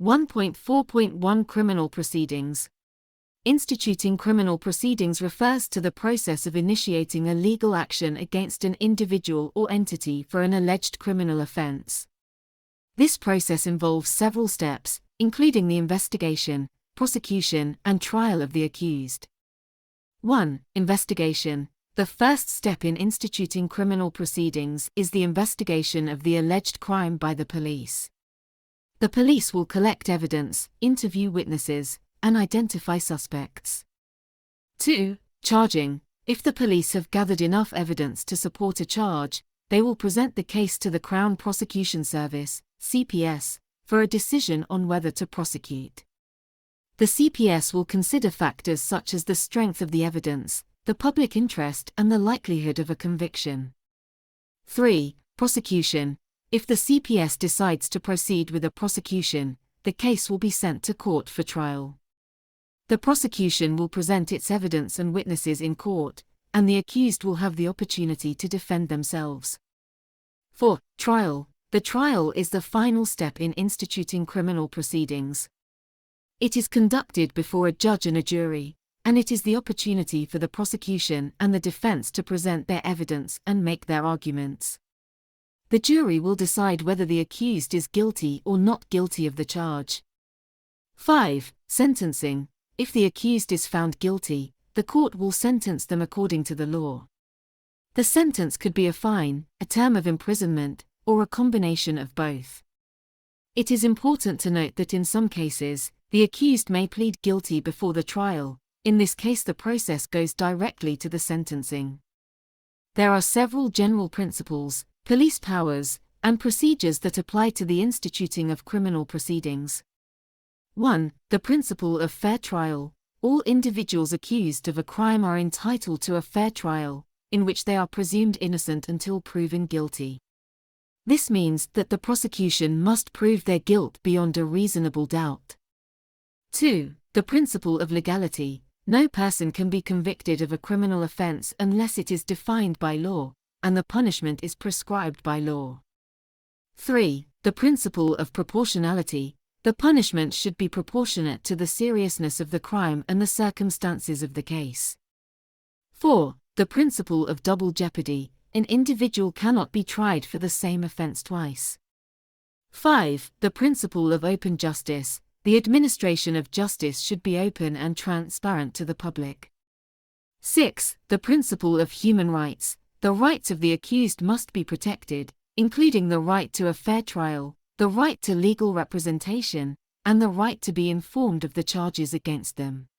1.4.1 Criminal Proceedings. Instituting criminal proceedings refers to the process of initiating a legal action against an individual or entity for an alleged criminal offense. This process involves several steps, including the investigation, prosecution, and trial of the accused. 1. Investigation. The first step in instituting criminal proceedings is the investigation of the alleged crime by the police. The police will collect evidence, interview witnesses, and identify suspects. 2. Charging. If the police have gathered enough evidence to support a charge, they will present the case to the Crown Prosecution Service, CPS, for a decision on whether to prosecute. The CPS will consider factors such as the strength of the evidence, the public interest, and the likelihood of a conviction. 3. Prosecution. If the CPS decides to proceed with a prosecution, the case will be sent to court for trial. The prosecution will present its evidence and witnesses in court, and the accused will have the opportunity to defend themselves. 4. Trial. The trial is the final step in instituting criminal proceedings. It is conducted before a judge and a jury, and it is the opportunity for the prosecution and the defense to present their evidence and make their arguments. The jury will decide whether the accused is guilty or not guilty of the charge. 5. Sentencing. If the accused is found guilty, the court will sentence them according to the law. The sentence could be a fine, a term of imprisonment, or a combination of both. It is important to note that in some cases, the accused may plead guilty before the trial. In this case, the process goes directly to the sentencing. There are several general principles, police powers, and procedures that apply to the instituting of criminal proceedings. 1. The principle of fair trial. All individuals accused of a crime are entitled to a fair trial, in which they are presumed innocent until proven guilty. This means that the prosecution must prove their guilt beyond a reasonable doubt. 2. The principle of legality. No person can be convicted of a criminal offense unless it is defined by law, and the punishment is prescribed by law. 3. The principle of proportionality. The punishment should be proportionate to the seriousness of the crime and the circumstances of the case. 4. The principle of double jeopardy. An individual cannot be tried for the same offense twice. 5. The principle of open justice. The administration of justice should be open and transparent to the public. 6. The principle of human rights. The rights of the accused must be protected, including the right to a fair trial, the right to legal representation, and the right to be informed of the charges against them.